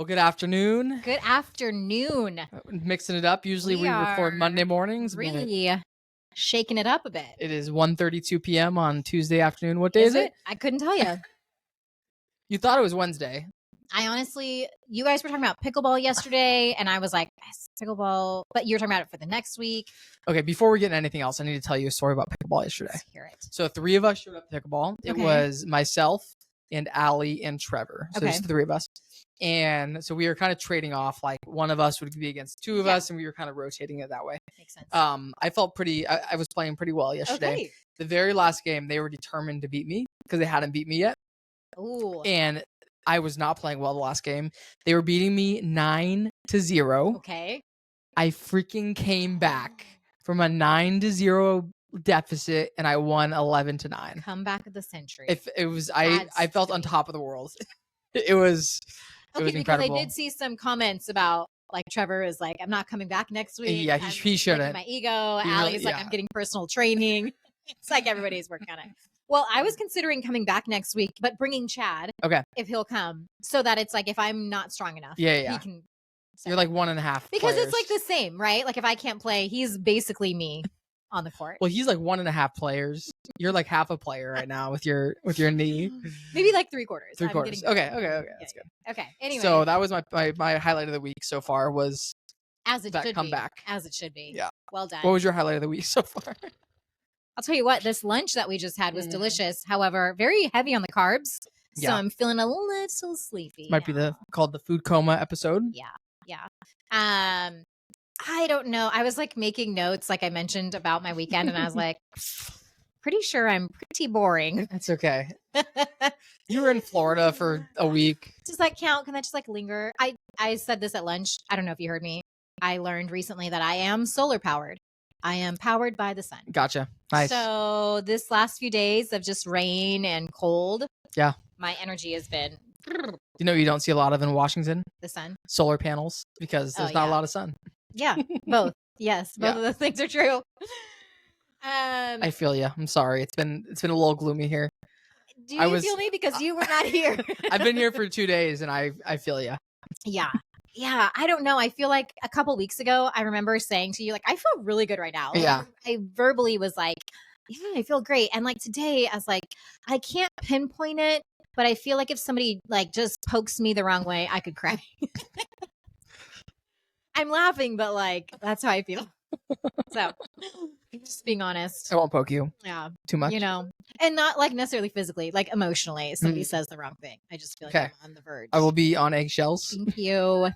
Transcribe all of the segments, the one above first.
Well, good afternoon. Good afternoon. Mixing it up. Usually we record are Monday mornings. but Really shaking it up a bit. It is 1:32 p.m. on Tuesday afternoon. What day is it? I couldn't tell you. You thought it was Wednesday. I honestly, you guys were talking about pickleball yesterday, and I was like, yes, pickleball, but you were talking about it for the next week. Okay, before we get into anything else, I need to tell you a story about pickleball yesterday. Let's hear it. So 3 of us showed up to pickleball. It Okay. was myself and Allie and Trevor. So Okay. just the 3 of us. And so we were kind of trading off, like one of us would be against 2 of us, and we were kind of rotating it that way. Makes sense. I felt I was playing pretty well yesterday. Okay. The very last game, they were determined to beat me because they hadn't beat me yet. Ooh. And I was not playing well the last game. They were beating me 9-0. Okay. I freaking came back from a 9-0 deficit, and I won 11-9. Comeback of the century. If it was, I felt on top of the world. It was incredible. Because I did see some comments about like Trevor is like, I'm not coming back next week. Yeah, he shouldn't. My ego. Allie's like, I'm getting personal training. It's like everybody's working on it. Well, I was considering coming back next week, but bringing Chad. Okay. If he'll come, so that it's like if I'm not strong enough, he can. You're like 1.5 because players. it's like the same, right? Like if I can't play, he's basically me on the court. Well, he's like 1.5 players. You're like half a player right now with your knee. Maybe like 3/4. 3/4. Okay. That's good. Okay. Anyway, so that was my highlight of the week so far was as it that should comeback. Be. As it should be. Yeah. Well done. What was your highlight of the week so far? I'll tell you what, this lunch that we just had was delicious. However, very heavy on the carbs. So I'm feeling a little sleepy. Might be called the food coma episode. Yeah. I don't know. I was like making notes, like I mentioned about my weekend, and I was like, pretty sure I'm pretty boring. That's okay. You were in Florida for a week. Does that count? Can that just like linger? I said this at lunch. I don't know if you heard me. I learned recently that I am solar powered. I am powered by the sun. Gotcha. Nice. So this last few days of just rain and cold. Yeah. My energy has been. You know, you don't see a lot of in Washington. The sun. Solar panels, because there's not a lot of sun. Yeah, both. Yes, both of those things are true. I feel you. I'm sorry. It's been a little gloomy here. Do you feel me because you were not here? I've been here for 2 days, and I feel you. Yeah. I don't know. I feel like a couple weeks ago, I remember saying to you, like, I feel really good right now. Yeah. I verbally was like, yeah, I feel great. And like today, I was like, I can't pinpoint it, but I feel like if somebody like just pokes me the wrong way, I could cry. I'm laughing, but like, that's how I feel. So just being honest. I won't poke you. Yeah. Too much. You know, and not like necessarily physically, like emotionally. If somebody says the wrong thing, I just feel like I'm on the verge. I will be on eggshells. Thank you.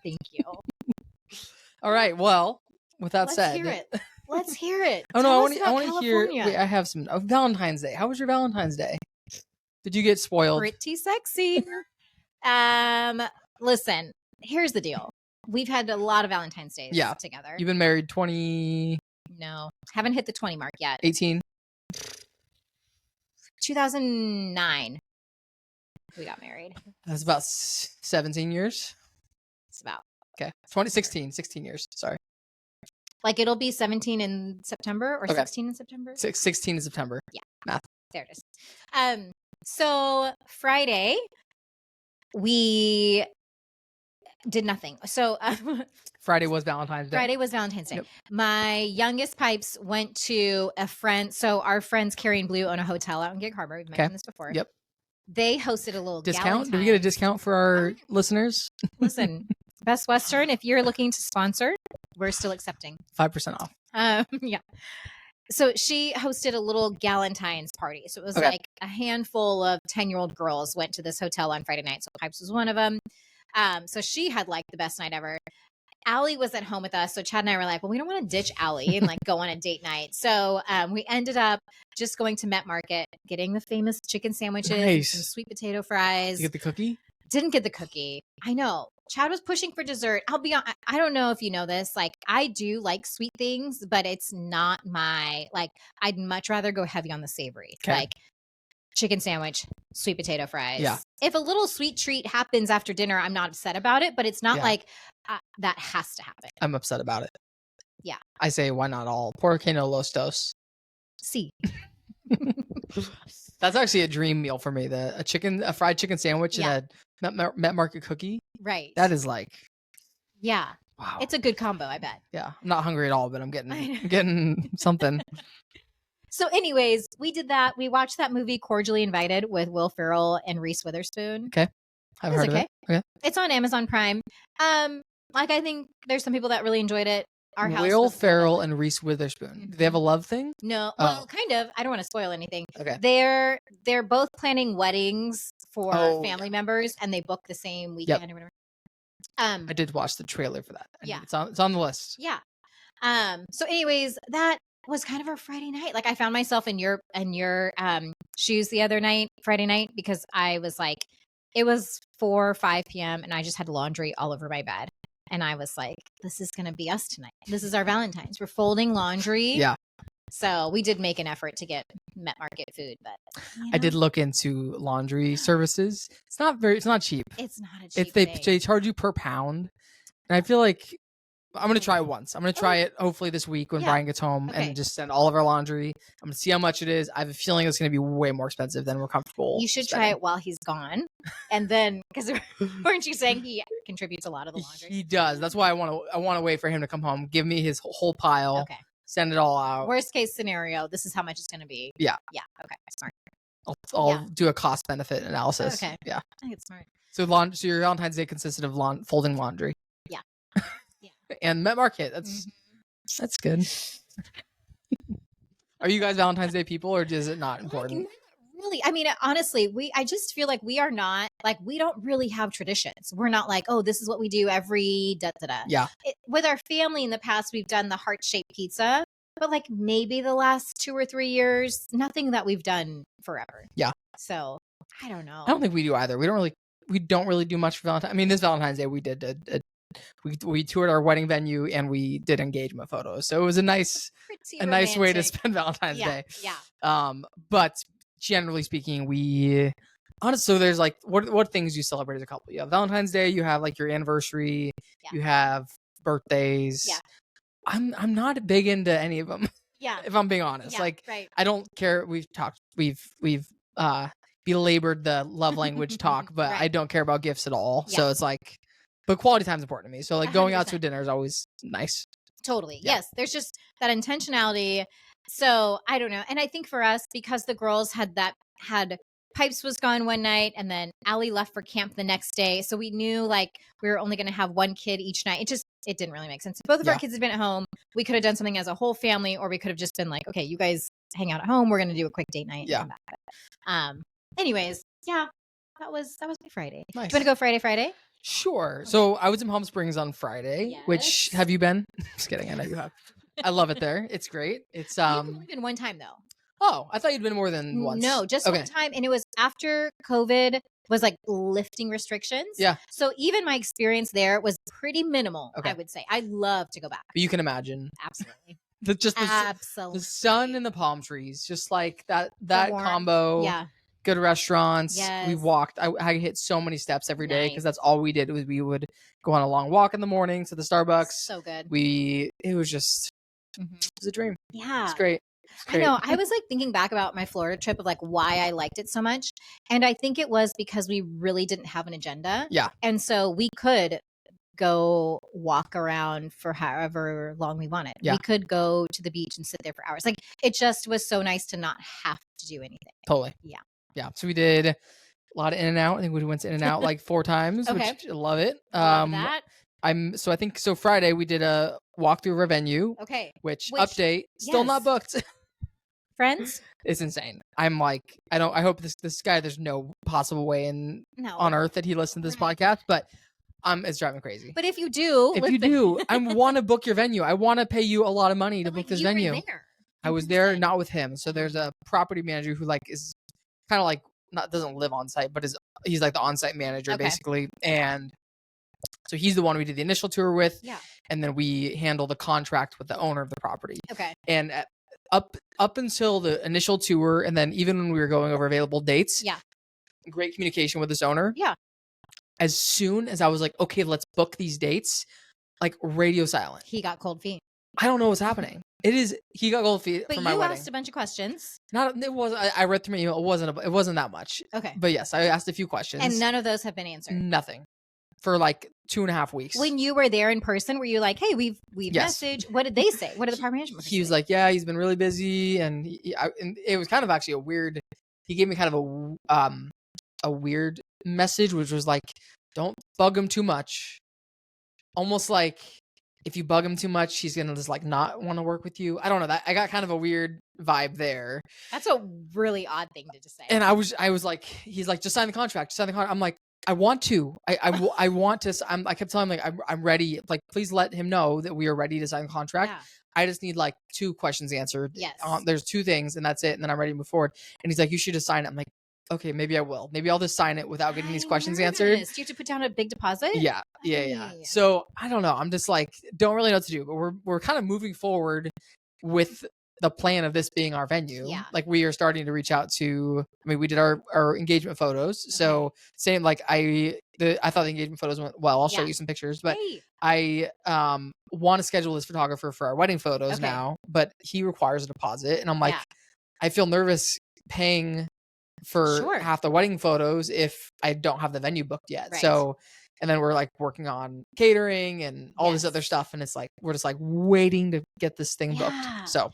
All right. Well, with that said. Let's hear it. Oh, no, I want to hear. Wait, I have some. Valentine's Day. How was your Valentine's Day? Did you get spoiled? Pretty sexy. Listen, here's the deal. We've had a lot of Valentine's Days together. You've been married 20... No, haven't hit the 20 mark yet. 18? 2009. We got married. That's about 17 years? It's about. Okay. 2016. 16 years. Sorry. Like it'll be 17 in September or 16 in September? 16 in September. Yeah. Math. There it is. So Friday, we did nothing. So Friday was Valentine's Day. Yep. My youngest pipes went to a friend. So our friends Carrie and Blue own a hotel out in Gig Harbor. We've mentioned this before. Yep. They hosted a little discount. Did we get a discount for our listeners? Listen, Best Western, if you're looking to sponsor, we're still accepting 5% off. Yeah. So she hosted a little Valentines party. So it was like a handful of 10-year-old girls went to this hotel on Friday night. So Pipes was one of them. So she had like the best night ever. Allie was at home with us. So Chad and I were like, well, we don't want to ditch Allie and like go on a date night. So we ended up just going to Met Market, getting the famous chicken sandwiches, some sweet potato fries. Did you get the cookie? Didn't get the cookie. I know. Chad was pushing for dessert. I'll be honest. I don't know if you know this. Like, I do like sweet things, but it's not my, like, I'd much rather go heavy on the savory. Okay. Like, chicken sandwich, sweet potato fries. Yeah. If a little sweet treat happens after dinner, I'm not upset about it, but it's not like that has to happen. I'm upset about it. Yeah. I say, why not all? ¿Por qué no los dos? Sí. That's actually a dream meal for me. A fried chicken sandwich and a Met Market cookie. Right. That is like, yeah. wow. It's a good combo, I bet. Yeah. I'm not hungry at all, but I'm getting something. So anyways, we did that. We watched that movie Cordially Invited with Will Ferrell and Reese Witherspoon. Okay. I've heard of it. Okay. It's on Amazon Prime. Like I think there's some people that really enjoyed it. Our house Will was Ferrell and Reese Witherspoon. Do they have a love thing? No. Well, kind of. I don't want to spoil anything. Okay. They're both planning weddings for family members, and they book the same weekend or whatever. I did watch the trailer for that. Yeah. It's on the list. Yeah. So anyways, that was kind of our Friday night. Like I found myself in your shoes the other night, Friday night, because I was like, it was 4 or 5 p.m. and I just had laundry all over my bed. And I was like, this is going to be us tonight. This is our Valentine's. We're folding laundry. Yeah. So we did make an effort to get Met Market food, but I did look into laundry services. It's not cheap. It's not a cheap thing. They charge you per pound. And I feel like I'm going to try it once. I'm going to try it hopefully this week when Brian gets home and just send all of our laundry. I'm going to see how much it is. I have a feeling it's going to be way more expensive than we're comfortable. You should try it while he's gone. And then, because weren't you saying he contributes a lot of the laundry? He does. That's why I want to wait for him to come home, give me his whole pile, send it all out. Worst case scenario, this is how much it's going to be. Yeah. Yeah. Okay. Smart. I'll do a cost benefit analysis. Okay. Yeah. I think it's smart. So your Valentine's Day consisted of folding laundry. Yeah. And Met Market. That's good. Are you guys Valentine's Day people, or is it not important? Really, I mean, honestly, I just feel like we are not like we don't really have traditions. We're not like, oh, this is what we do every da-da-da. Yeah. With our family in the past, we've done the heart-shaped pizza, but like maybe the last 2 or 3 years, nothing that we've done forever. Yeah. So I don't know. I don't think we do either. We don't really do much for Valentine's. I mean, this Valentine's Day we did we toured our wedding venue and we did engagement photos. So it was a nice way to spend Valentine's Day. Yeah. But generally speaking, so there's like what things you celebrate as a couple? You have Valentine's Day, you have like your anniversary, you have birthdays. Yeah. I'm not big into any of them. Yeah. If I'm being honest. I don't care. We've belabored the love language talk, but I don't care about gifts at all. Yeah. So it's like, but quality time is important to me. So like 100%. Going out to a dinner is always nice. Totally. Yeah. Yes. There's just that intentionality. So I don't know. And I think for us, because the girls had Pipes was gone one night and then Allie left for camp the next day. So we knew like we were only going to have one kid each night. It didn't really make sense. If both of our kids had been at home, we could have done something as a whole family, or we could have just been like, okay, you guys hang out at home. We're going to do a quick date night. And come back. Anyways. Yeah. That was my Friday. Nice. Do you want to go Friday? Sure. Okay. So I was in Palm Springs on Friday, which have you been? Just kidding. I know you have. I love it there. It's great. It's I've only been one time though. Oh, I thought you'd been more than once. No, just one time, and it was after COVID was like lifting restrictions. Yeah. So even my experience there was pretty minimal. I would say I'd love to go back. But you can imagine. Absolutely. The sun and the palm trees, just like that combo. Yeah. Good restaurants. Yes. We walked. I hit so many steps every day because that's all we did. Was we would go on a long walk in the morning to the Starbucks. So good. It was just it was a dream. Yeah. It's great. I know. I was like thinking back about my Florida trip of like why I liked it so much. And I think it was because we really didn't have an agenda. Yeah. And so we could go walk around for however long we wanted. Yeah. We could go to the beach and sit there for hours. Like it just was so nice to not have to do anything. Totally. Yeah. Yeah. So we did a lot of In-N-Out. I think we went to In-N-Out like 4 times, which I love it. Love that. Friday we did a walkthrough of our venue. Okay. Which update, still not booked. Friends? It's insane. I'm like, I hope this guy, there's no possible way on earth that he listened to this podcast, but it's driving me crazy. But if you do, I want to book your venue. I want to pay you a lot of money to book this venue. I was there, not with him. So there's a property manager who like is kind of like doesn't live on site, but he's like the on-site manager basically. And so he's the one we did the initial tour with. Yeah. And then we handle the contract with the owner of the property. Okay. And up until the initial tour, and then even when we were going over available dates, great communication with this owner. Yeah. As soon as I was like, okay, let's book these dates, like radio silent. He got cold feet. I don't know what's happening. It is. He got gold feet But for my you wedding. asked a bunch of questions. Not. It was. I read through my email. It wasn't that much. Okay. But yes, I asked a few questions. And none of those have been answered. Nothing. For like 2.5 weeks. When you were there in person, were you like, "Hey, we've messaged"? What did they say? What did the park management? He was like, "Yeah, he's been really busy," and and it was kind of actually a weird. He gave me kind of a weird message, which was like, "Don't bug him too much." Almost like if you bug him too much, he's gonna just like not want to work with you. I don't know. That I got kind of a weird vibe there. That's a really odd thing to just say. And I was like, he's like, "Just sign the contract. Just sign the contract." I'm like, I want to. I want to. I kept telling him like I'm ready. Like, please let him know that we are ready to sign the contract. Yeah. I just need like 2 questions answered. Yes. There's 2 things and that's it. And then I'm ready to move forward. And he's like, "You should just sign it." I'm like, "Okay, maybe I will. Maybe I'll just sign it without getting these questions answered." Do you have to put down a big deposit? Yeah. So I don't know. I'm just like, don't really know what to do. But we're kind of moving forward with the plan of this being our venue. Yeah. Like we are starting to reach out to. I mean, we did our engagement photos. Okay. So same like I thought the engagement photos went well. I'll show you some pictures, but I want to schedule this photographer for our wedding photos now, but he requires a deposit, and I'm like, I feel nervous paying for half the wedding photos if I don't have the venue booked yet. Right. So, and then we're like working on catering and all this other stuff, and it's like we're just like waiting to get this thing booked. So,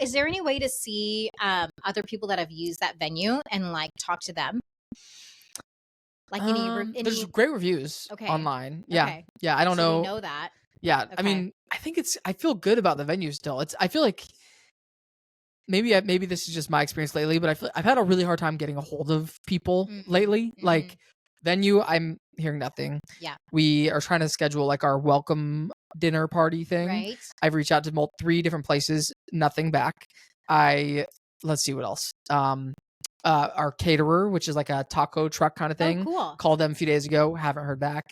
is there any way to see other people that have used that venue and like talk to them? Like any there's great reviews online. Yeah. Okay. Yeah. I don't know. You know that. Yeah. Okay. I mean, I feel good about the venue still. I feel like maybe this is just my experience lately, but I've had a really hard time getting a hold of people lately. Mm-hmm. Like venue, I'm hearing nothing. Yeah. We are trying to schedule like our welcome dinner party thing. Right. I've reached out to 3 different places, nothing back. Let's see what else. Our caterer, which is like a taco truck kind of thing. Oh, cool. Called them a few days ago. Haven't heard back.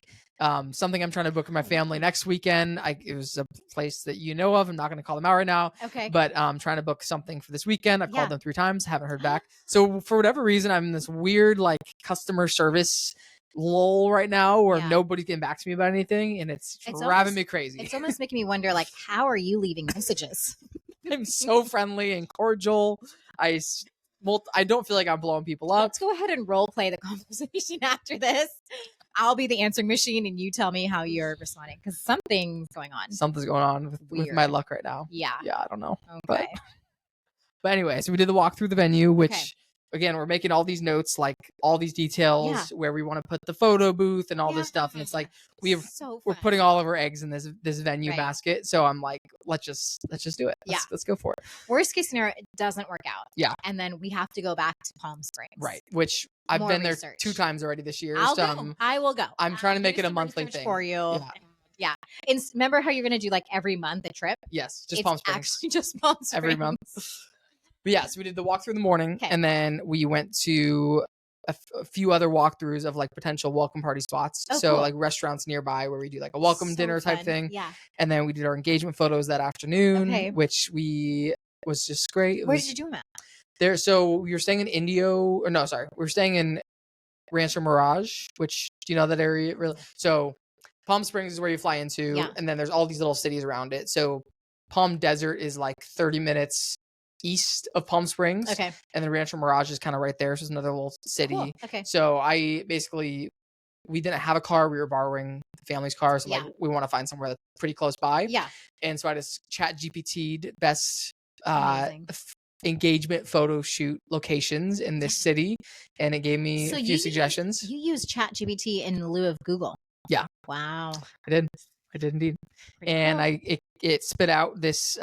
Something I'm trying to book with my family next weekend. It was a place that you know of. I'm not going to call them out right now. Okay. But trying to book something for this weekend. I've called them 3 times. Haven't heard back. So for whatever reason, I'm in this weird like customer service lull right now where nobody's getting back to me about anything, and it's driving me crazy. It's almost making me wonder, like, how are you leaving messages? I'm so friendly and cordial. I don't feel like I'm blowing people up. Let's go ahead and role play the conversation after this. I'll be the answering machine and you tell me how you're responding, because something's going on. Something's going on with my luck right now. Yeah. Yeah, I don't know. Okay. But anyway, so we did the walk through the venue, which again, we're making all these notes, like all these details where we want to put the photo booth and all this stuff. And it's like we're putting all of our eggs in this venue basket. So I'm like, let's just do it. Let's go for it. Worst case scenario, it doesn't work out. Yeah. And then we have to go back to Palm Springs. Right. Which I've been there 2 times already this year. I will go. I'm trying to make it a monthly thing for you. Yeah. And remember how you're going to do like every month a trip? Yes. Just Palm Springs. Actually just Palm Springs. Every month. But yeah, so we did the walkthrough in the morning, and then we went to a few other walkthroughs of like potential welcome party spots. So like restaurants nearby where we do like a welcome dinner type thing. Yeah. And then we did our engagement photos that afternoon, which was just great. Where did you do them at? There. So we were staying in we were staying in Rancho Mirage, which, do you know that area? Really? So Palm Springs is where you fly into, and then there's all these little cities around it. So Palm Desert is like 30 minutes east of Palm Springs. Okay. And then Rancho Mirage is kind of right there. So it's another little city. Cool. Okay. So we didn't have a car. We were borrowing the family's car. So like we want to find somewhere that's pretty close by. Yeah. And so I just ChatGPT'd best engagement photo shoot locations in this city. And it gave me a few suggestions. You use ChatGPT in lieu of Google. Yeah. Wow. I did indeed. Pretty and cool. It spit out this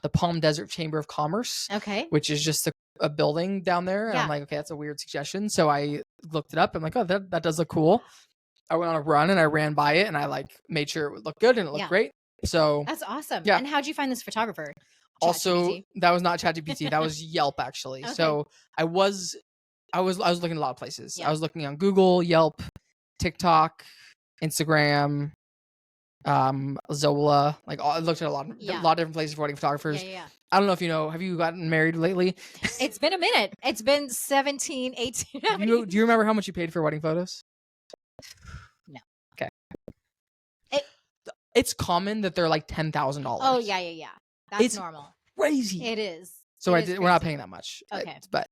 the Palm Desert Chamber of Commerce, which is just a building down there. And I'm like, okay, that's a weird suggestion. So I looked it up. I'm like, oh, that does look cool. I went on a run and I ran by it and I like made sure it would look good and it looked great. So that's awesome. Yeah. And how'd you find this photographer? Also, that was not ChatGPT. That was Yelp actually. Okay. So I was looking at a lot of places. I was looking on Google, Yelp, TikTok, Instagram, Zola, like I looked at a lot of different places for wedding photographers. I don't know if you know, have you gotten married lately? It's been a minute. It's been 17, 18. Do you remember how much you paid for wedding photos? No. Okay. It's common that they're like $10,000. Oh yeah. That's normal. Crazy. It is. So we're not paying that much. Okay. But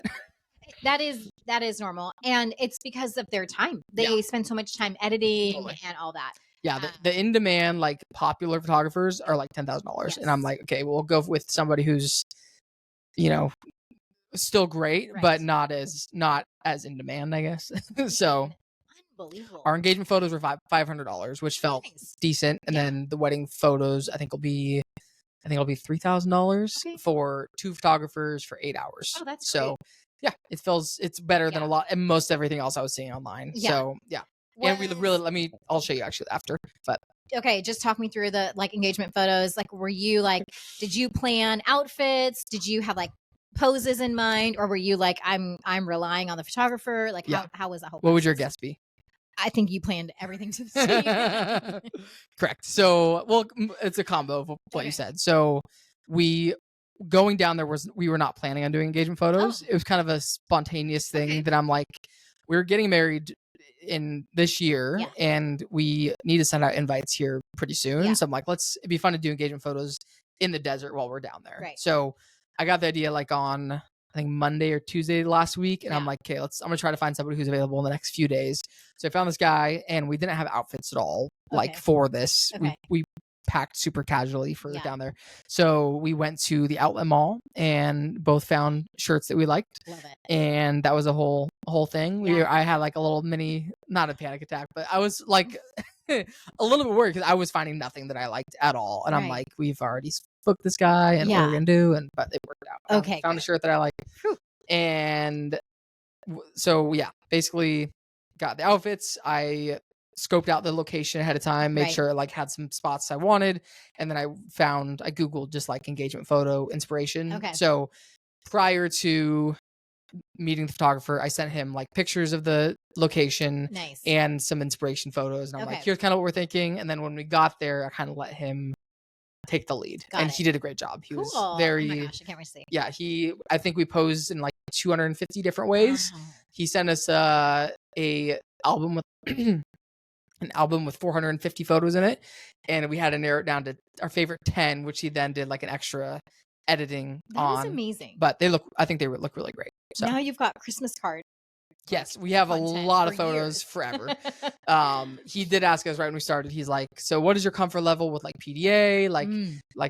that is normal. And it's because of their time. They spend so much time editing and all that. Yeah, the in-demand, like, popular photographers are like $10,000. And I'm like, okay, we'll go with somebody who's, still great, but not as in demand, I guess. So unbelievable. Our engagement photos were $500, which felt decent. And then the wedding photos, I think it'll be $3,000 for 2 photographers for 8 hours. Oh, that's so great. Yeah, it's better than a lot and most everything else I was seeing online. So yeah. And we really I'll show you actually after. But okay, just talk me through the engagement photos. Were you did you plan outfits? Did you have poses in mind, or were you I'm relying on the photographer? How was that whole process? What would your guess be? I think you planned everything to the T. Correct. So, it's a combo of what you said. So going down there we were not planning on doing engagement photos. It was kind of a spontaneous thing that I'm like, we're getting married in this year and we need to send out invites here pretty soon. So I'm like, it'd be fun to do engagement photos in the desert while we're down there. Right. So I got the idea on I think Monday or Tuesday last week. And I'm like, okay, I'm going to try to find somebody who's available in the next few days. So I found this guy and we didn't have outfits at all for this. We packed super casually for down there. So we went to the outlet mall and both found shirts that we liked. Love it. And that was a whole thing. I had a little mini, not a panic attack, but I was a little bit worried because I was finding nothing that I liked at all. And I'm like, we've already booked this guy and what we're going to do. But it worked out. Found a shirt that I like. And so, basically got the outfits. I scoped out the location ahead of time, made sure it had some spots I wanted. And then I Googled just engagement photo inspiration. Okay. So prior to meeting the photographer, I sent him pictures of the location and some inspiration photos. And I'm here's kind of what we're thinking. And then when we got there, I kind of let him take the lead. He did a great job. He was very, oh my gosh, I can't wait to see. Yeah. I think we posed in 250 different ways. Wow. He sent us a album with an album with 450 photos in it, and we had to narrow it down to our favorite 10, which he then did an extra editing on. That was amazing. But I think they look really great. So now you've got Christmas cards. Yes, we have a lot of photos forever. He did ask us right when we started. He's like, "So, what is your comfort level with PDA?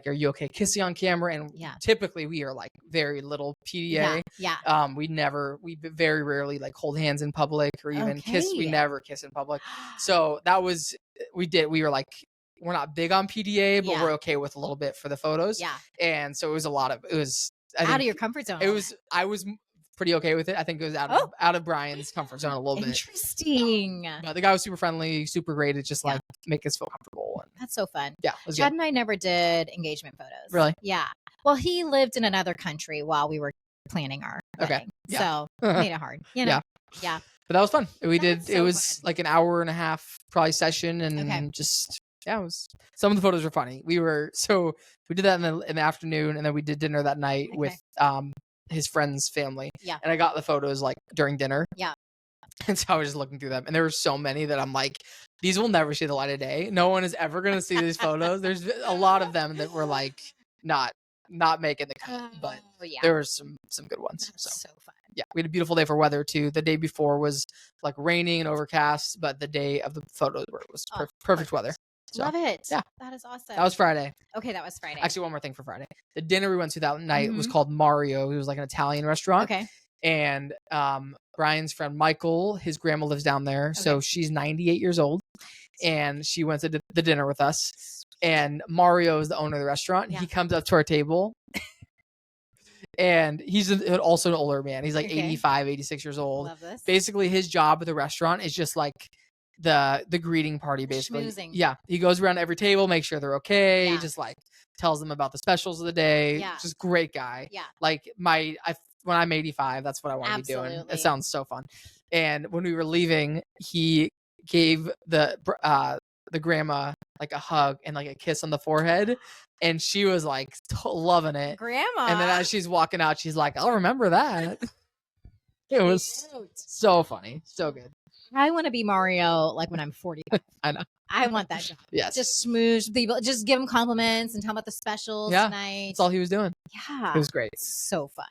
Are you okay kissing on camera?" And typically, we are very little PDA. We very rarely hold hands in public or even kiss. We never kiss in public. So that was we were we're not big on PDA, but we're okay with a little bit for the photos. Yeah, and so it was out of your comfort zone. I was pretty okay with it. I think it was out of Brian's comfort zone a little bit. Interesting. But the guy was super friendly, super great. It's just make us feel comfortable. And that's so fun. Yeah. Chad and I never did engagement photos. Really? Yeah. Well, he lived in another country while we were planning our wedding. So made it hard. Yeah. But that was fun. It was an hour and a half probably session and just it was some of the photos were funny. We did that in the afternoon and then we did dinner that night with his friend's family. Yeah. And I got the photos during dinner. Yeah. And so I was just looking through them. And there were so many that I'm like, these will never see the light of day. No one is ever going to see these photos. There's a lot of them that were not making the cut. But there were some good ones. So fun. Yeah. We had a beautiful day for weather too. The day before was raining and overcast, but the day of the photos was perfect weather. So, love it. Yeah. That is awesome. That was Friday. Okay, that was Friday. Actually, one more thing for Friday. The dinner we went to that night was called Mario. It was an Italian restaurant. Okay. And Brian's friend Michael, his grandma lives down there. Okay. So she's 98 years old. And she went to the dinner with us. And Mario is the owner of the restaurant. Yeah. He comes up to our table. And he's also an older man. He's 85, 86 years old. Love this. Basically, his job at the restaurant is just the greeting party, basically. Schmoozing. Yeah. He goes around every table, make sure they're okay. Yeah. He just tells them about the specials of the day. Yeah. Just great guy. Yeah. When I'm 85, that's what I want to be doing. It sounds so fun. And when we were leaving, he gave the grandma a hug and a kiss on the forehead. And she was loving it. Grandma. And then as she's walking out, she's like, I'll remember that. It was so funny. So good. I want to be Mario like when I'm 45. I know. I want that job. Yes. Just smoosh people, just give them compliments and tell them about the specials tonight. That's all he was doing. Yeah. It was great. So fun.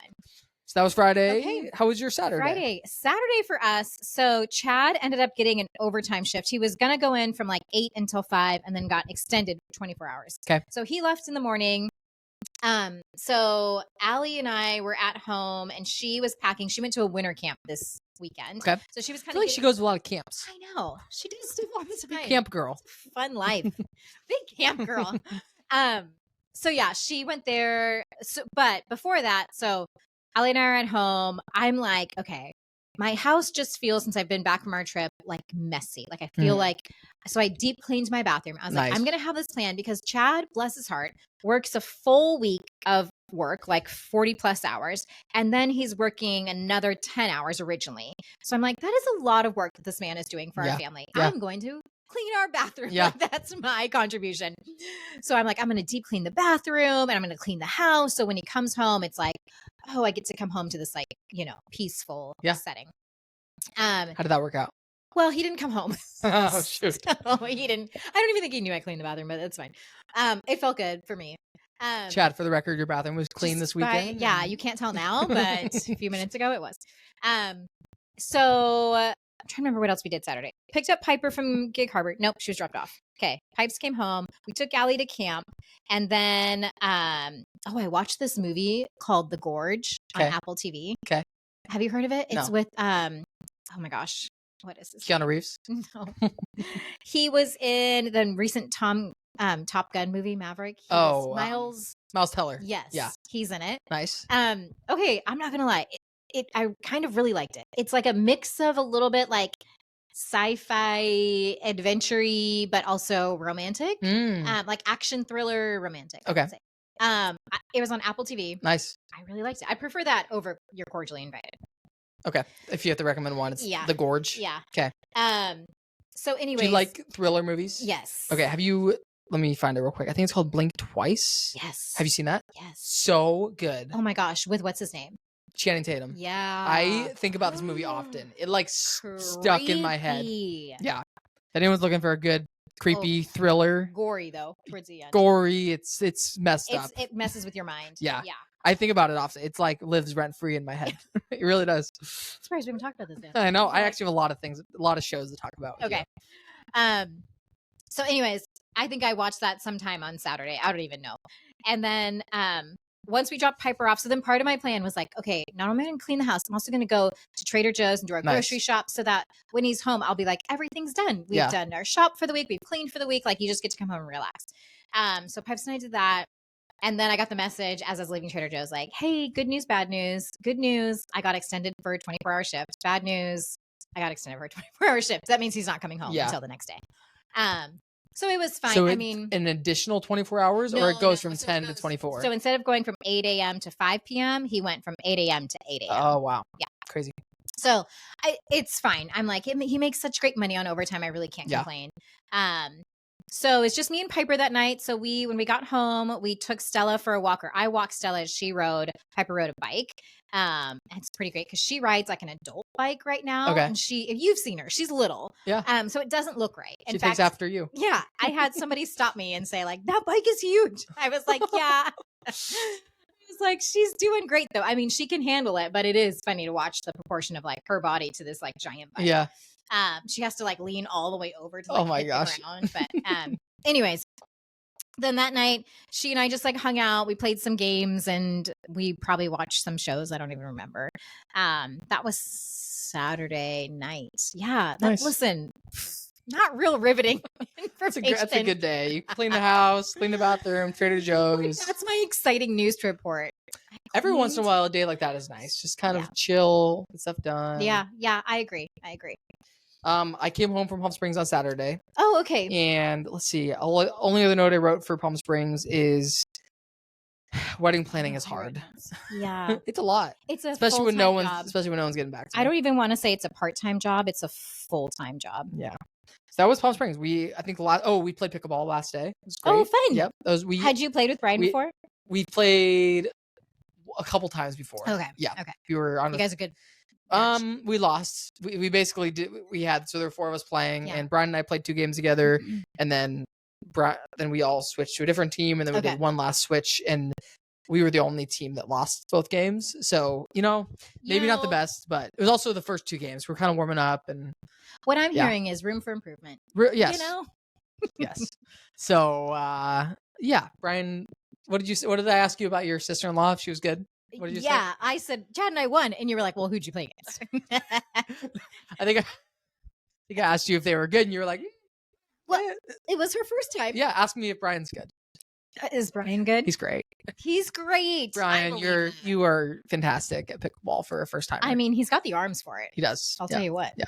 So that was Friday. Okay. How was your Saturday? Saturday for us. So Chad ended up getting an overtime shift. He was going to go in from like 8 until 5 and then got extended 24 hours. Okay. So he left in the morning. So Allie and I were at home and she was packing. She went to a winter camp this weekend. Okay. So she was kind I feel like she goes to a lot of camps. I know. She does stuff all the time. Camp girl. Fun life. Big camp girl. So yeah, she went there. So, but before that, so Allie and I are at home. I'm like, okay, my house just feels, since I've been back from our trip, like messy. Like I feel like, so I deep cleaned my bathroom. I was like, I'm going to have this plan because Chad, bless his heart, works a full week of work, like 40 plus hours. And then he's working another 10 hours originally. So I'm like, that is a lot of work that this man is doing for our family. I'm going to clean our bathroom. Like, that's my contribution. So I'm like, I'm going to deep clean the bathroom and I'm going to clean the house. So when he comes home, it's like, oh, I get to come home to this, like, peaceful setting. How did that work out? Well, he didn't come home. Oh, shoot. So he didn't. I don't even think he knew I cleaned the bathroom, but that's fine. It felt good for me. Chad, for the record, your bathroom was clean this weekend? Yeah, you can't tell now, but a few minutes ago it was. So I'm trying to remember what else we did Saturday. Picked up Piper from Gig Harbor. Nope, she was dropped off. Okay, Pipes came home. We took Allie to camp. And then, I watched this movie called The Gorge on Apple TV. Okay. Have you heard of it? It's No. with, oh my gosh, what is this? Keanu Reeves? No. He was in the recent Top Gun movie, Maverick. Miles Teller. Yes. Yeah. He's in it. Nice. Okay, I'm not gonna lie. I kind of really liked it. It's like a mix of a little bit like sci-fi, adventure-y, but also romantic. Like action thriller romantic. Okay. It was on Apple TV. Nice. I really liked it. I prefer that over You're Cordially Invited. Okay. If you have to recommend one, it's The Gorge. Yeah. Okay. So anyways. Do you like thriller movies? Yes. Okay. Let me find it real quick. I think it's called Blink Twice. Yes. Have you seen that? Yes. So good. Oh my gosh. With what's his name? Channing Tatum. Yeah. I think about this movie often. It like stuck in my head. Yeah. If anyone's looking for a good creepy thriller. Gory though, towards the end. Gory. It's messed up. It messes with your mind. Yeah. Yeah. I think about it often. It's like lives rent free in my head. It really does. Surprised we haven't talked about this yet. I know. I actually have a lot of shows to talk about. Okay. So anyways, I think I watched that sometime on Saturday. I don't even know. And then once we dropped Piper off, so then part of my plan was like, okay, not only am I going to clean the house, I'm also going to go to Trader Joe's and do our grocery shop so that when he's home, I'll be like, everything's done. We've done our shop for the week. We've cleaned for the week. Like, you just get to come home and relax. So Pipes and I did that. And then I got the message as I was leaving Trader Joe's like, hey, good news, bad news. Good news, I got extended for a 24-hour shift. Bad news, I got extended for a 24-hour shift. That means he's not coming home until the next day. So it was fine. So I mean, an additional 24 hours or it goes from 10 to 24? So instead of going from 8 a.m. to 5 p.m., he went from 8 a.m. to 8 a.m. Oh, wow. Yeah. Crazy. So it's fine. I'm like, he makes such great money on overtime. I really can't complain. So it's just me and Piper that night. So when we got home, we took Stella for a walk. Or I walked Stella as she rode. Piper rode a bike. It's pretty great because she rides like an adult bike right now. Okay. And if you've seen her, she's little. Yeah. So it doesn't look right. She takes after you. Yeah. I had somebody stop me and say like, that bike is huge. I was like, yeah. I was like, she's doing great though. I mean, she can handle it, but it is funny to watch the proportion of like her body to this like giant bike. Yeah. She has to like lean all the way over to like my hit gosh. the ground. But anyways, then that night she and I just like hung out. We played some games and we probably watched some shows. I don't even remember. That was Saturday night. Yeah. Nice. Listen, not real riveting information. That's a good day. You clean the house, clean the bathroom, Trader Joe's. That's my exciting news to report. Every once in a while, a day like that is nice. Just kind of chill, get stuff done. Yeah. I agree. I came home from Palm Springs on Saturday. Oh, okay. And let's see. Only other note I wrote for Palm Springs is wedding planning is hard. Yeah. It's a lot. It's a especially when no job. one's getting back to me. I don't even want to say it's a part-time job. It's a full-time job. Yeah. So that was Palm Springs. We played pickleball last day. It was great. Oh, fun. Yep. Had you played with Brian before? We played a couple times before. Okay. Yeah. Okay. We were on. You guys are good. match? We lost. We basically did. We had, so there were 4 of us playing, Yeah. and Brian and I played 2 games together, and then we all switched to a different team, and then we did one last switch, and we were the only team that lost both games. So, maybe not the best, but it was also the first 2 games. We're kind of warming up, and what I'm hearing is room for improvement. Yes. Yes. So, Brian, what did I ask you about your sister-in-law? If she was good? What did you say? Yeah, I said Chad and I won, and you were like, "Well, who'd you play against?" I think I asked you if they were good, and you were like, "Well, it was her first time." Yeah, ask me if Brian's good. Is Brian good? He's great. He's great. Brian, you are fantastic at pickleball for a first time. I mean, he's got the arms for it. He does. I'll tell you what. Yeah.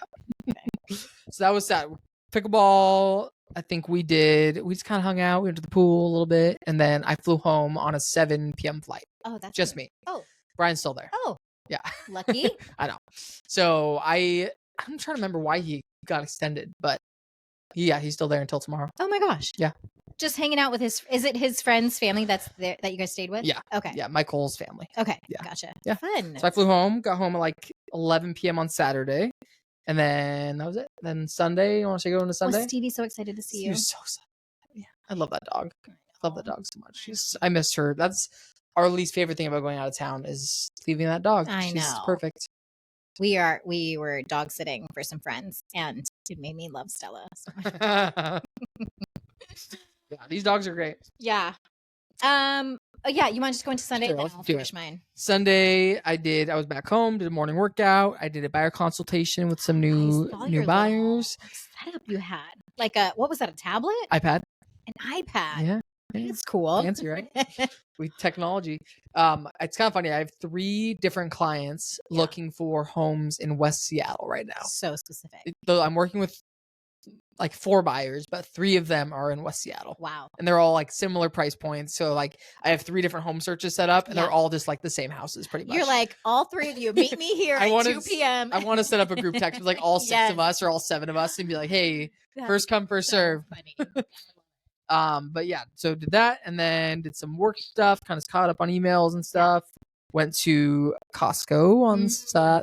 Okay. So that was that. Pickleball, I think we just kind of hung out. We went to the pool a little bit, and then I flew home on a 7 p.m. flight. Oh, that's just good. me. Oh, Brian's still there. Oh, yeah. Lucky. I know. So I'm trying to remember why he got extended, but he's still there until tomorrow. Oh my gosh. Yeah. Just hanging out with is it his friend's family that's there that you guys stayed with? Yeah. Okay. Yeah, Michael's family. Okay. Yeah. Gotcha. Yeah. Fun. So I flew home, got home at like 11 p.m. on Saturday. And then that was it. Then Sunday, you want to go into Sunday? Was Stevie so excited to see you? He was so excited. Yeah. I love that dog. I love that dog so much. I miss her. That's our least favorite thing about going out of town is leaving that dog. I know. She's perfect. We were dog sitting for some friends, and it made me love Stella so much. Yeah, these dogs are great. Yeah. Yeah, you want to just go into Sunday? Sure, then let's I'll do finish it. mine. Sunday, I was back home, did a morning workout. I did a buyer consultation with some new buyers. Setup you had like what was that? A tablet? iPad. An iPad. Yeah. It's cool. Fancy, right? With technology. It's kind of funny. I have 3 different clients looking for homes in West Seattle right now. So specific. Though I'm working with like 4 buyers, but 3 of them are in West Seattle. Wow. And they're all like similar price points. So like I have 3 different home searches set up, and they're all just like the same houses pretty much. You're like, all 3 of you meet me here at 2 p.m. I want to set up a group text with like all 6 of us or all 7 of us and be like, hey, first come, first serve. But yeah, so did that, and then did some work stuff, kind of caught up on emails and stuff. Went to Costco on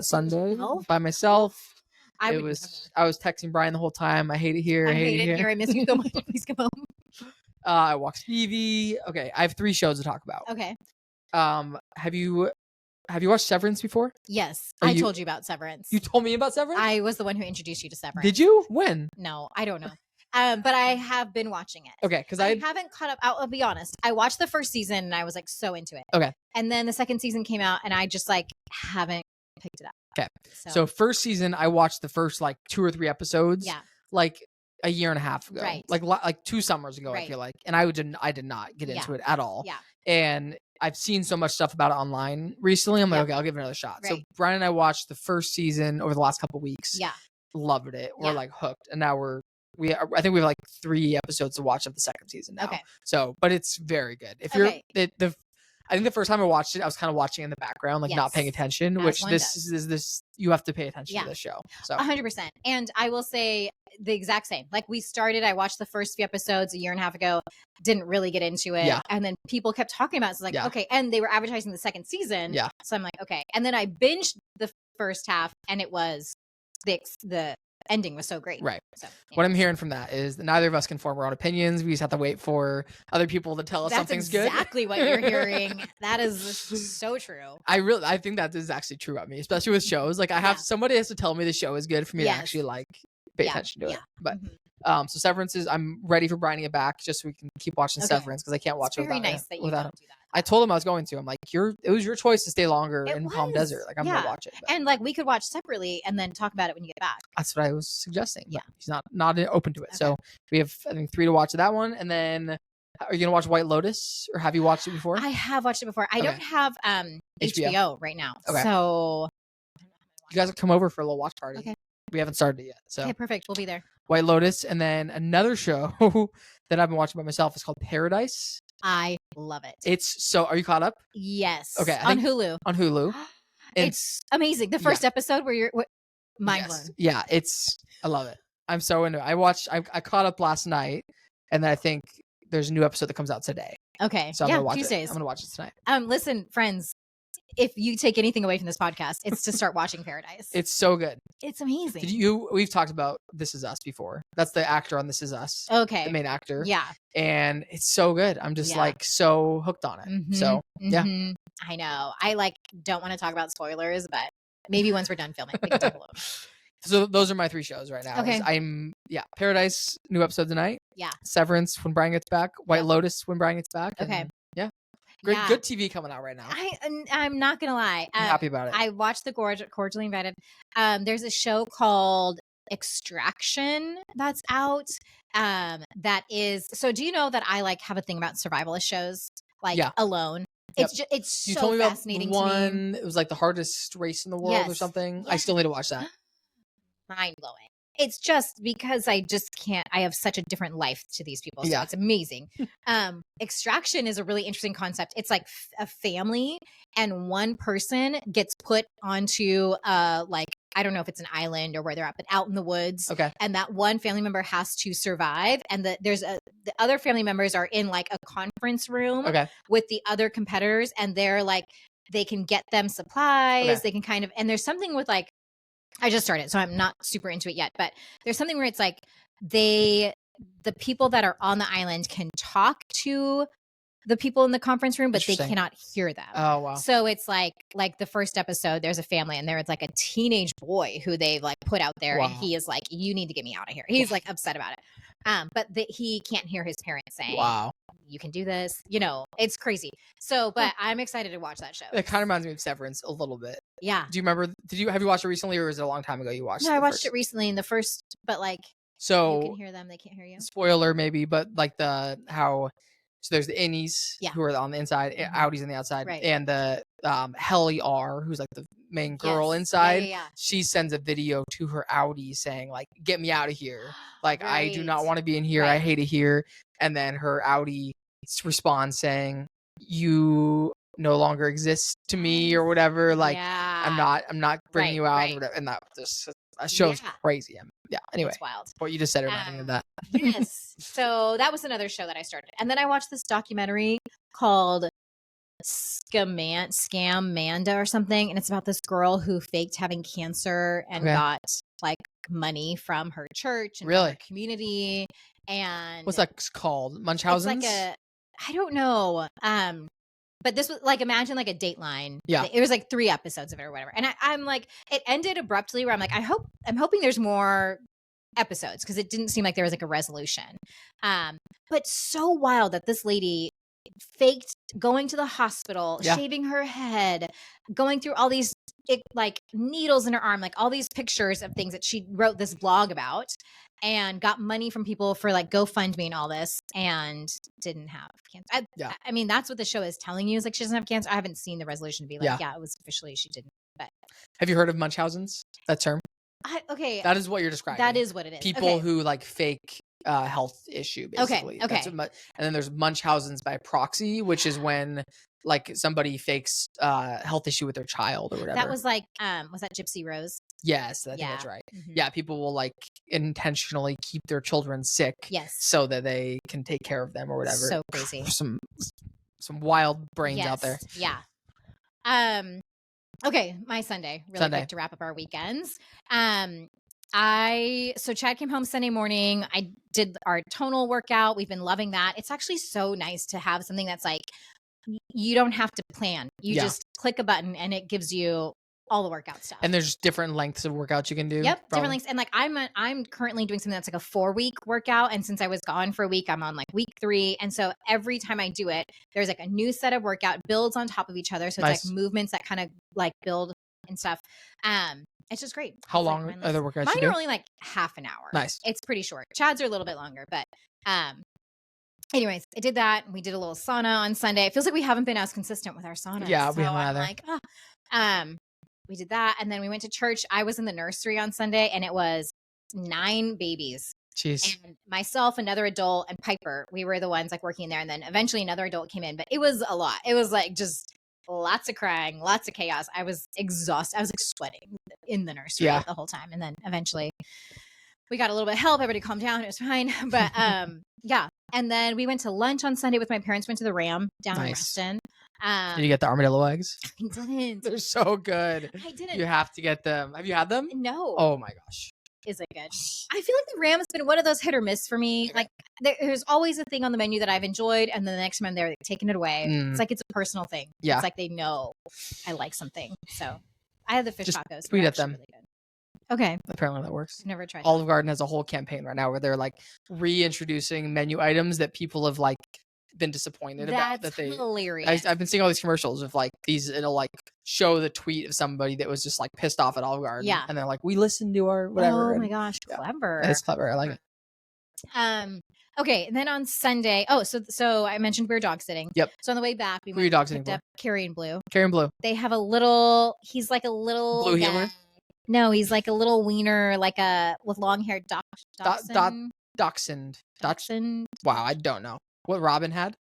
Sunday by myself. I was texting Brian the whole time. I hate it here. I hate it here. I miss you so much. Please come home. I walked Stevie. Okay, I have 3 shows to talk about. Okay. Have you watched Severance before? Yes, I told you about Severance. You told me about Severance? I was the one who introduced you to Severance. Did you? When? No, I don't know. But I have been watching it. Okay, because I haven't caught up. I'll be honest. I watched the first season and I was like so into it. Okay. And then the second season came out and I just like haven't picked it up. Okay. So first season, I watched the first like 2 or 3 episodes. Yeah. Like a year and a half ago. Right. Like 2 summers ago, Right. I feel like. And I did not get into it at all. Yeah. And I've seen so much stuff about it online recently. I'm like, okay, I'll give it another shot. Right. So Brian and I watched the first season over the last couple of weeks. Yeah. Loved it. We're like hooked. And now I think we have like 3 episodes to watch of the second season now. Okay. So, but it's very good. If you're I think the first time I watched it, I was kind of watching in the background, like not paying attention, which this you have to pay attention to this show. So 100%. And I will say the exact same. Like I watched the first few episodes a year and a half ago, didn't really get into it. Yeah. And then people kept talking about it. So like, okay. And they were advertising the second season. Yeah. So I'm like, okay. And then I binged the first half and it was the ending was so great. Right. So, what I'm hearing from that is that neither of us can form our own opinions. We just have to wait for other people to tell us something's good. That's exactly what you're hearing. That is so true. I think that is actually true about me, especially with shows. Like somebody has to tell me the show is good for me to actually like pay attention to it. But so Severance I'm ready for Brian to get back just so we can keep watching Severance because I can't watch it without him. Very nice that you don't do that. I told him I was going to. I'm like, it was your choice to stay longer in Palm Desert. Like I'm gonna watch it. But. And like we could watch separately and then talk about it when you get back. That's what I was suggesting. Yeah. He's not open to it. Okay. So we have I think 3 to watch that one. And then are you gonna watch White Lotus or have you watched it before? I have watched it before. I don't have HBO right now. Okay. So you guys come over for a little watch party. Okay. We haven't started it yet. So okay, perfect. We'll be there. White Lotus, and then another show that I've been watching by myself is called Paradise. I love it. Are you caught up? Yes. Okay. On Hulu. On Hulu. It's amazing. The first episode where you're mind blown. Yeah, I love it. I'm so into it. I caught up last night, and then I think there's a new episode that comes out today. Okay. So I'm gonna watch Tuesdays. it. I'm gonna watch it tonight. Listen, friends, if you take anything away from this podcast, it's to start watching Paradise. It's so good. It's amazing. We've talked about This Is Us before. That's the actor on This Is Us. Okay. The main actor. Yeah. And it's so good. I'm just like so hooked on it. So yeah. I know. I like don't want to talk about spoilers, but maybe once we're done filming, we can talk a little bit. So those are my 3 shows right now. Okay. Paradise, new episode tonight. Yeah. Severance when Brian gets back. White Lotus when Brian gets back. Okay. Yeah. Good TV coming out right now. I'm not gonna lie. I'm happy about it. I watched the Cordially Invited. There's a show called Extraction that's out. That is. So do you know that I like have a thing about survivalist shows, like Alone. Yep. It's you so told me fascinating about to me. one. It was like the hardest race in the world or something. I still need to watch that. Mind blowing. It's just because I just can't. I have such a different life to these people. So it's amazing. Extraction is a really interesting concept. It's like a family, and one person gets put onto like, I don't know if it's an island or where they're at, but out in the woods. Okay. And that one family member has to survive. And the other family members are in like a conference room with the other competitors, and they're like, they can get them supplies. They can kind of, and there's something with like, I just started, so I'm not super into it yet, but there's something where it's like the people that are on the island can talk to the people in the conference room, but they cannot hear them. Oh, wow. So it's like the first episode, there's a family, and there's like a teenage boy who they've like put out there, and he is like, you need to get me out of here. He's like upset about it. But he can't hear his parents saying, wow, you can do this. You know, it's crazy. So, but I'm excited to watch that show. It kind of reminds me of Severance a little bit. Yeah. Do you remember? Have you watched it recently, or was it a long time ago you watched it? No, I watched it recently in the first, but like, so you can hear them, they can't hear you. Spoiler maybe, but like so there's the innies who are on the inside, outies on the outside, and the Helly R, who's like the main girl inside. She sends a video to her outie saying like, get me out of here. Like, I do not want to be in here. I hate it here. And then her outie responds saying, you no longer exist to me or whatever. Like, I'm not bringing you out or whatever. And that show's crazy. Anyway, it's wild. What you just said reminded me of that. Yes. So that was another show that I started. And then I watched this documentary called Scam-Manda or something. And it's about this girl who faked having cancer and got like money from her church and her community. And what's that called? Munchausen's? It's like I don't know. But this was like, imagine like a Dateline. Yeah. It was like 3 episodes of it or whatever. And I'm like, it ended abruptly where I'm like, I'm hoping there's more episodes, because it didn't seem like there was like a resolution. But so wild that this lady faked going to the hospital, shaving her head, going through all these like needles in her arm, like all these pictures of things that she wrote this blog about, and got money from people for like GoFundMe and all this, and didn't have cancer. I mean, that's what the show is telling you, is like she doesn't have cancer. I haven't seen the resolution to be like, it was officially she didn't. But have you heard of Munchausen's? That term? That is what you're describing. That is what it is. People who like fake health issue, basically. Okay. And then there's Munchausen's by proxy, which is when like somebody fakes health issue with their child or whatever. That was like, was that Gypsy Rose? Yes, I think that's right. Mm-hmm. Yeah, people will like intentionally keep their children sick, so that they can take care of them or whatever. So crazy. Some wild brains out there. Yeah. Okay, my Sunday, really quick to wrap up our weekends. So Chad came home Sunday morning. I did our tonal workout. We've been loving that. It's actually so nice to have something that's like, you don't have to plan. You just click a button and it gives you all the workout stuff. And there's different lengths of workouts you can do. Yep, different lengths. And like I'm currently doing something that's like a 4-week workout. And since I was gone for a week, I'm on like week 3. And so every time I do it, there's like a new set of workout builds on top of each other. So it's like movements that kind of like build and stuff. It's just great. How long are the workouts? Mine are only like half an hour. Nice. It's pretty short. Chad's are a little bit longer, but anyways, I did that. We did a little sauna on Sunday. It feels like we haven't been as consistent with our sauna. Yeah, we haven't either. Like, we did that, and then we went to church. I was in the nursery on Sunday, and it was 9 babies. Jeez. And myself, another adult, and Piper. We were the ones like working there, and then eventually another adult came in. But it was a lot. It was like just lots of crying, lots of chaos. I was exhausted. I was like sweating in the nursery the whole time, and then eventually we got a little bit of help. Everybody calmed down. It was fine. But And then we went to lunch on Sunday with my parents, went to the Ram down in Reston. Did you get the armadillo eggs? I didn't. They're so good. I didn't. You have to get them. Have you had them? No. Oh my gosh. Is it good? I feel like the Ram has been one of those hit or miss for me. Like there's always a thing on the menu that I've enjoyed, and then the next time I'm there, they're taking it away. It's like it's a personal thing. Yeah. It's like they know I like something. So I had the fish tacos. Tweet at them. Really good. Okay. Apparently that works. I've never tried Olive Garden has a whole campaign right now where they're like reintroducing menu items that people have like been disappointed about. That's hilarious. I've been seeing all these commercials of like these, it'll like show the tweet of somebody that was just like pissed off at Olive Garden. Yeah. And they're like, we listened to our whatever. Oh my gosh, clever. That's clever. I like it. Okay, and then on Sunday, so I mentioned we were dog sitting. Yep. So on the way back, we were dog picked up Carrie and Blue. Carrie and Blue. They have he's like a little Blue heeler? No, he's like a little wiener, like with long hair Dachshund. Dachshund. Wow, I don't know. What Robin has?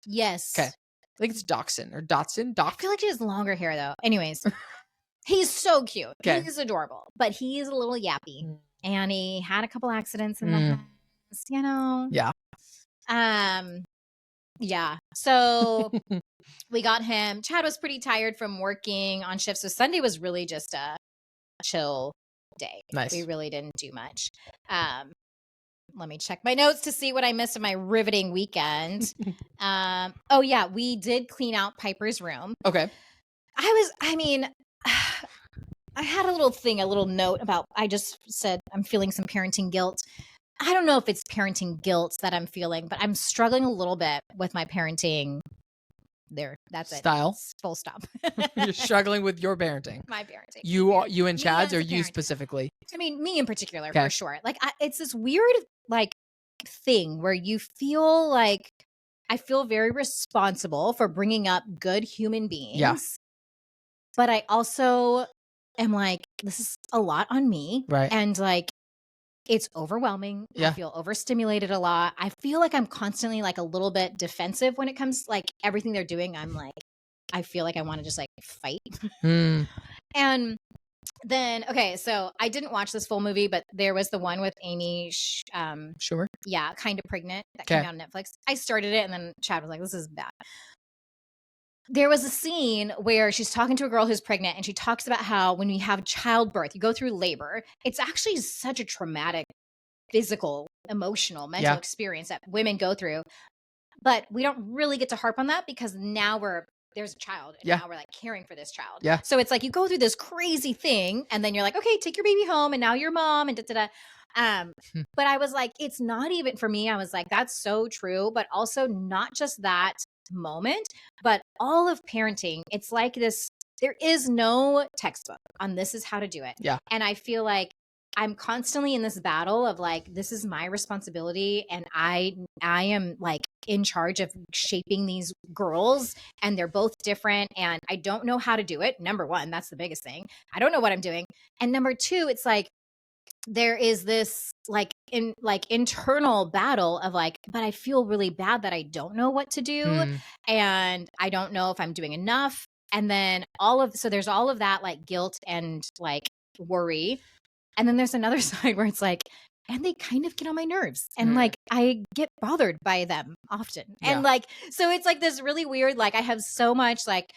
Yes. Okay. I think it's Dachshund or Dotson. I feel like he has longer hair though. Anyways, he's so cute. Okay. He's adorable, but he's a little yappy. And he had a couple accidents in the house, you know. Yeah. Yeah. So we got him. Chad was pretty tired from working on shift, so Sunday was really just a chill day. Nice. We really didn't do much. Let me check my notes to see what I missed in my riveting weekend. Oh yeah, we did clean out Piper's room. Okay. I had a little note about, I just said I'm feeling some parenting guilt. I don't know if it's parenting guilt that I'm feeling, but I'm struggling a little bit with my parenting. There, that's style. It. Full stop. You're struggling with your parenting. My parenting. You and Chad's, or you specifically? I mean, me in particular, for sure. Like, it's this weird like thing where you feel like I feel very responsible for bringing up good human beings. Yeah. But I also am like, this is a lot on me. Right. And like, it's overwhelming. Yeah. I feel overstimulated a lot. I feel like I'm constantly like a little bit defensive when it comes like everything they're doing. I'm like, I feel like I want to just like fight. And then, okay, so I didn't watch this full movie, but there was the one with Amy Schumer. Yeah, Kind of Pregnant that came out on Netflix. I started it and then Chad was like, this is bad. There was a scene where she's talking to a girl who's pregnant and she talks about how when you have childbirth, you go through labor. It's actually such a traumatic physical, emotional, mental experience that women go through. But we don't really get to harp on that because now there's a child and now we're like caring for this child. Yeah. So it's like you go through this crazy thing and then you're like, okay, take your baby home and now you're mom and da-da-da. But I was like, it's not even for me. I was like, that's so true. But also not just that moment, but all of parenting. It's like this, there is no textbook on this is how to do it. Yeah. And I feel like I'm constantly in this battle of like, this is my responsibility. And I am like in charge of shaping these girls and they're both different. And I don't know how to do it. Number one, that's the biggest thing. I don't know what I'm doing. And number two, it's like, there is this internal battle of like, but I feel really bad that I don't know what to do. And I don't know if I'm doing enough. And then so there's all of that like guilt and like worry. And then there's another side where it's like, and they kind of get on my nerves and like, I get bothered by them often. And like, so it's like this really weird, like I have so much like,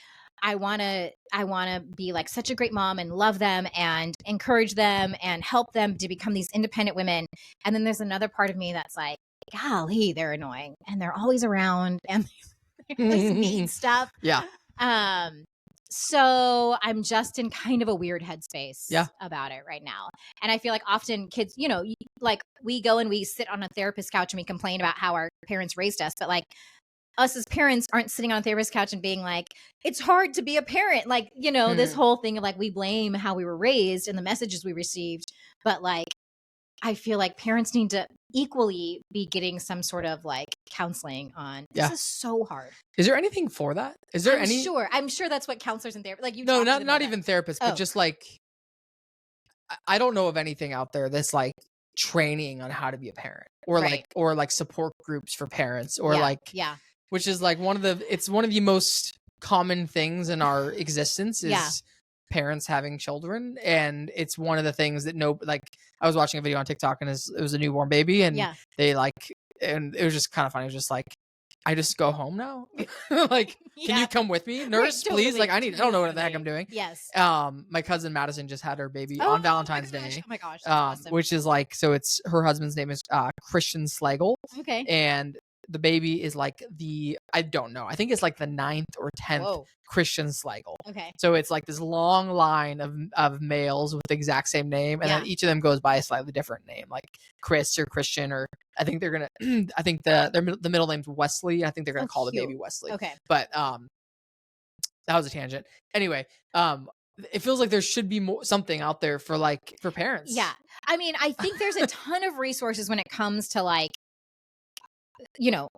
I want to be like such a great mom and love them and encourage them and help them to become these independent women. And then there's another part of me that's like, golly, they're annoying and they're always around and they always need stuff. Yeah. So I'm just in kind of a weird headspace about it right now. And I feel like often kids, you know, like we go and we sit on a therapist couch and we complain about how our parents raised us, but like us as parents aren't sitting on a therapist couch and being like, it's hard to be a parent. Like, you know, this whole thing of like, we blame how we were raised and the messages we received. But like, I feel like parents need to equally be getting some sort of like counseling on this is so hard. Is there anything for that? Is there I'm sure that's what counselors and therapists, like you. No, not even therapists, but just like, I don't know of anything out there that's like training on how to be a parent or like support groups for parents or which is like one of the most common things in our existence is parents having children. And it's one of the things that I was watching a video on TikTok and it was a newborn baby and they like and it was just kind of funny. It was just like, I just go home now. Like, can you come with me, nurse, Right, please? totally, Like, I don't know what the heck I'm doing. Yes. My cousin Madison just had her baby on Valentine's Day. Oh my gosh. Awesome. Which is like, so it's her husband's name is Christian Slagle. Okay. And the baby is like I don't know. I think it's like the 9th or 10th Christian Slagle. Okay. So it's like this long line of males with the exact same name. And then each of them goes by a slightly different name, like Chris or Christian, or I think they're going to, I think the middle name's Wesley. I think they're going to call the baby Wesley. Okay. But, that was a tangent. Anyway, it feels like there should be something out there for parents. Yeah. I mean, I think there's a ton of resources when it comes to like, you know,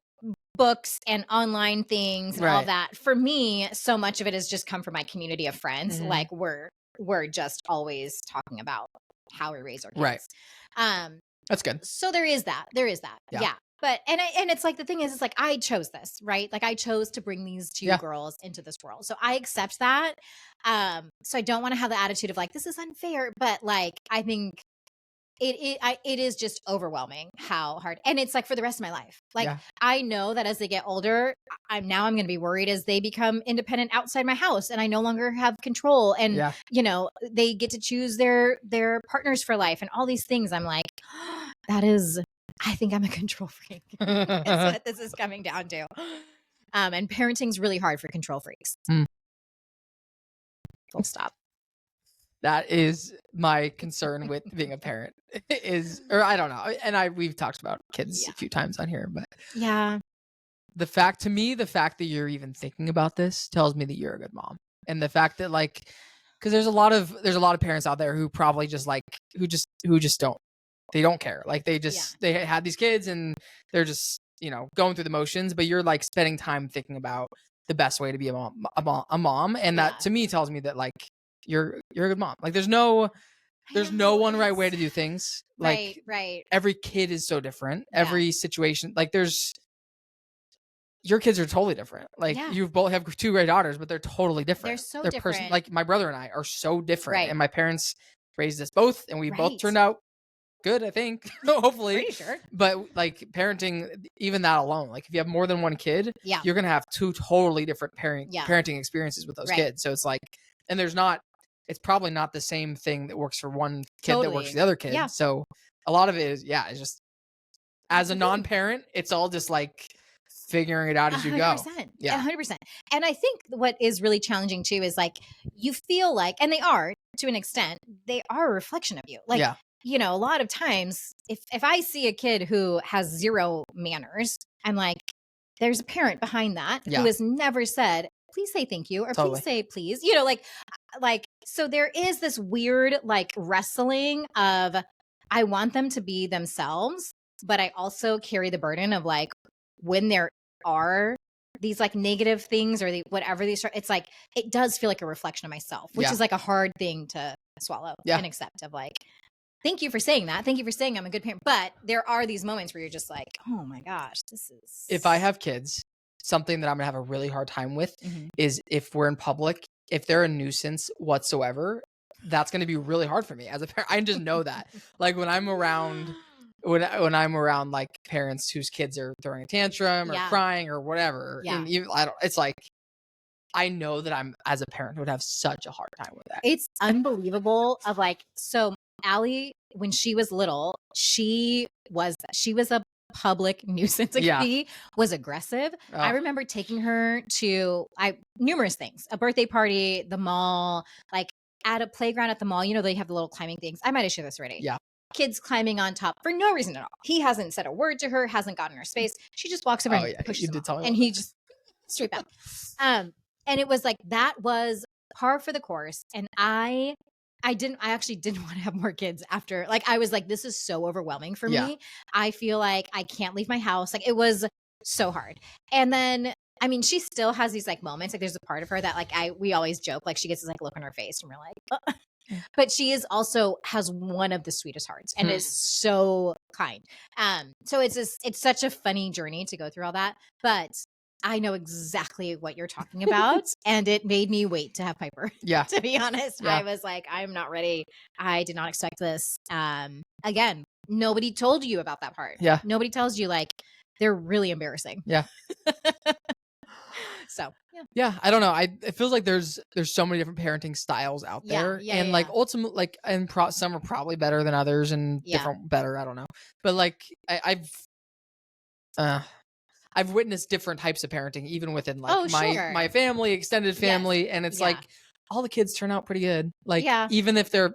books and online things and all that. For me, so much of it has just come from my community of friends. Mm-hmm. Like we're just always talking about how we raise our kids. Right. That's good. So there is that. Yeah. But and it's like, the thing is, it's like, I chose this, right? Like, I chose to bring these two girls into this world. So I accept that. So I don't want to have the attitude of like, this is unfair, but like, I think it is just overwhelming how hard, and it's like for the rest of my life. Like, I know that as they get older, I'm going to be worried as they become independent outside my house, and I no longer have control, and you know, they get to choose their partners for life and all these things. I'm like, I think I'm a control freak. That's what this is coming down to. And parenting's really hard for control freaks. Full stop. That is my concern with being a parent or I don't know. And we've talked about kids a few times on here, but the fact that you're even thinking about this tells me that you're a good mom. And the fact that like, cause there's a lot of parents out there who probably just like, who just don't care. Like they had these kids and they're just, you know, going through the motions, but you're like spending time thinking about the best way to be a mom. And that to me tells me that like, you're a good mom. Like there's no one right way to do things. Like every kid is so different. Every situation, like your kids are totally different. Like you both have 2 great daughters, but they're totally different. They're different. Like my brother and I are so different, and my parents raised us both, and we both turned out good, I think. Hopefully. Pretty sure. But like parenting, even that alone, like if you have more than one kid, you're gonna have 2 totally different parenting experiences with those kids. So it's like, and it's probably not the same thing that works for one kid that works for the other kid. Yeah. So a lot of it is, it's just, as a non-parent, it's all just like figuring it out as you 100%, go. Yeah. 100%. And I think what is really challenging too is like, you feel like, and they are to an extent, they are a reflection of you. Like, you know, a lot of times if I see a kid who has 0 manners, I'm like, there's a parent behind that who has never said, please say thank you, or please say please, you know, like, so there is this weird like wrestling of, I want them to be themselves, but I also carry the burden of like, when there are these like negative things or whatever these are, it's like, it does feel like a reflection of myself, which is like a hard thing to swallow and accept, of like, thank you for saying that. Thank you for saying I'm a good parent. But there are these moments where you're just like, oh my gosh, this is. If I have kids, something that I'm going to have a really hard time with is if we're in public, if they're a nuisance whatsoever, that's going to be really hard for me as a parent. I just know that. Like when I'm around like parents whose kids are throwing a tantrum or crying or whatever, and it's like, I know that I'm, as a parent, would have such a hard time with that. It's unbelievable. Of like, so Allie, when she was little, she was a public nuisance. Like she was aggressive. I remember taking her to numerous things, a birthday party, the mall, like at a playground at the mall. You know, they have the little climbing things. I might have shared this already. Yeah. Kids climbing on top for no reason at all. He hasn't said a word to her, hasn't gotten her space. She just walks over and pushes him off, and he just straight back. And it was like, that was par for the course. And I actually didn't want to have more kids after. Like, I was like, this is so overwhelming for me. I feel like I can't leave my house. Like, it was so hard. And then, I mean, she still has these like moments. Like, there's a part of her that like we always joke, like she gets this like look on her face and we're like, but she is also has one of the sweetest hearts and is so kind. So it's such a funny journey to go through all that. But I know exactly what you're talking about. And it made me wait to have Piper. Yeah. To be honest, I was like, I'm not ready. I did not expect this. Again, nobody told you about that part. Yeah. Nobody tells you, like, they're really embarrassing. Yeah. So, yeah. Yeah, I don't know. It feels like there's so many different parenting styles out there, and like ultimately, like, and some are probably better than others, and different better. I don't know, but like I've witnessed different types of parenting, even within like my family, extended family, and it's like all the kids turn out pretty good. Like even if the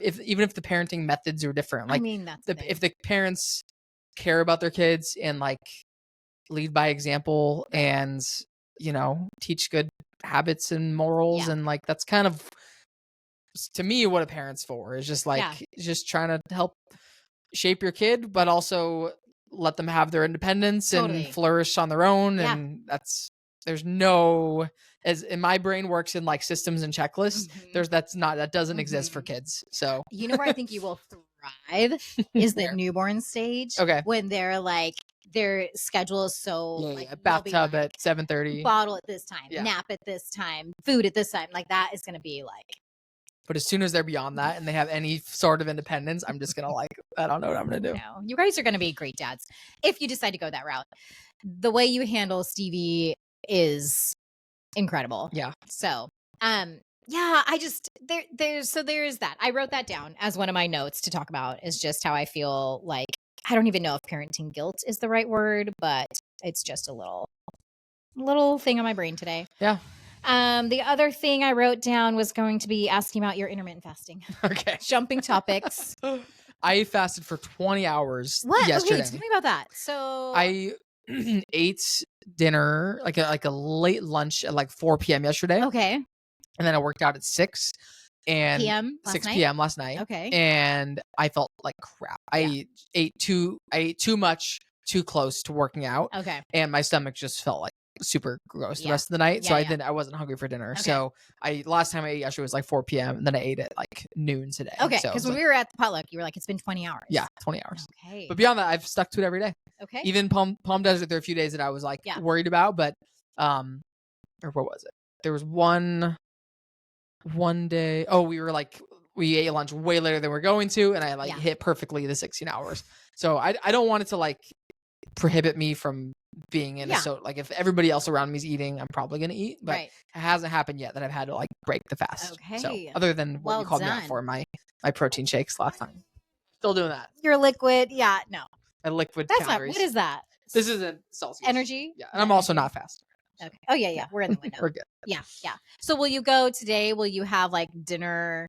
parenting methods are different, like, I mean, if the parents care about their kids and like lead by example and, you know, teach good habits and morals, and like that's kind of, to me, what a parent's for, is just like just trying to help shape your kid, but also let them have their independence and flourish on their own. And there's no, as in my brain works in like systems and checklists, that doesn't exist for kids. So you know where I think you will thrive is the newborn stage. Okay. When they're like, their schedule is so like, bathtub at 7:30, bottle at this time, nap at this time, food at this time, like that is going to be like. But as soon as they're beyond that and they have any sort of independence, I'm just going to like, I don't know what I'm going to do. No, you guys are going to be great dads if you decide to go that route. The way you handle Stevie is incredible. Yeah. So, I just, there is that. I wrote that down as one of my notes to talk about, is just how I feel like, I don't even know if parenting guilt is the right word, but it's just a little thing on my brain today. Yeah. The other thing I wrote down was going to be asking about your intermittent fasting. Okay. Jumping topics. I fasted for 20 hours yesterday. Okay, tell me about that. So I ate dinner, like a late lunch at like 4 p.m. yesterday. Okay. And then I worked out at 6 p.m. last night. Okay. And I felt like crap. I ate too much, too close to working out. Okay. And my stomach just felt like super gross the rest of the night. So I wasn't hungry for dinner. Okay. So last time I ate yesterday was like 4 p.m. and then I ate at like noon today. Okay. Because when we were at the potluck, you were like, it's been 20 hours. Yeah, 20 hours. Okay. But beyond that, I've stuck to it every day. Okay. Even Palm Desert, there are a few days that I was like worried about, but or what was it? There was one day. Oh, we ate lunch way later than we're going to, and I hit perfectly the 16 hours. So I don't want it to like prohibit me from being in like if everybody else around me is eating, I'm probably gonna eat, but it hasn't happened yet that I've had to like break the fast. Okay. So other than what you called me out for, my protein shakes last time, still doing that. Your liquid, no. A liquid. That's calories. Not. What is that? This isn't Celsius. Energy. Yeah, and I'm also not fasting. Okay. Oh yeah. We're in the window. We're good. Yeah. So will you go today? Will you have like dinner?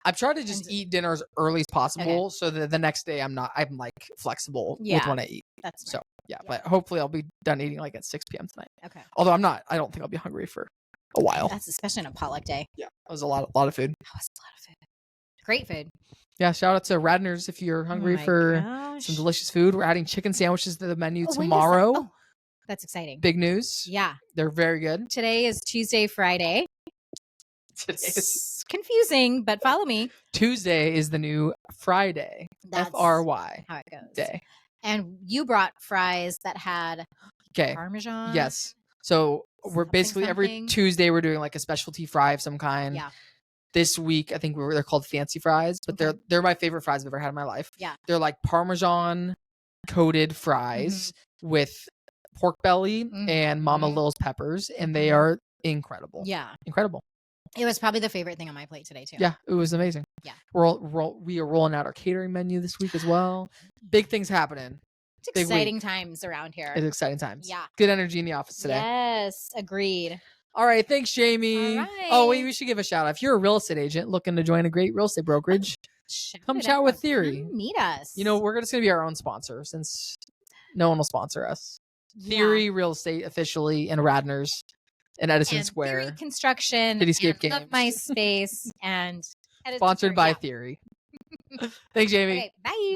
I've tried to just eat dinner as early as possible, so that the next day I'm like flexible with when I eat. That's nice. So but hopefully I'll be done eating like at 6 p.m. tonight. Okay. Although I don't think I'll be hungry for a while. That's especially on a potluck day. Yeah, it was a lot of food. That was a lot of food. Great food. Yeah, shout out to Radner's if you're hungry for some delicious food. We're adding chicken sandwiches to the menu tomorrow. Oh, that's exciting. Big news. Yeah. They're very good. Today is Tuesday, Friday. It's confusing, but follow me. Tuesday is the new Friday. That's FRY. How it goes. Day. And you brought fries that had Parmesan. Yes. So we're basically every Tuesday we're doing like a specialty fry of some kind. Yeah. This week I think they're called fancy fries, but they're my favorite fries I've ever had in my life. Yeah. They're like Parmesan coated fries with pork belly and Mama Lil's peppers, and they are incredible. Yeah. Incredible. It was probably the favorite thing on my plate today too. Yeah, it was amazing. Yeah. We are rolling out our catering menu this week as well. Big things happening. It's exciting times around here. It's exciting times. Yeah. Good energy in the office today. Yes, agreed. All right, thanks, Jamie. All right. Oh, we should give a shout out. If you're a real estate agent looking to join a great real estate brokerage, come chat with Theory. Come meet us. You know, we're just going to be our own sponsor since no one will sponsor us. Theory Real Estate officially, and Radner's in Edison Square. Theory Construction. Cityscape Games. Love My Space. And sponsored by Theory. Thanks, Jamie. Okay, bye.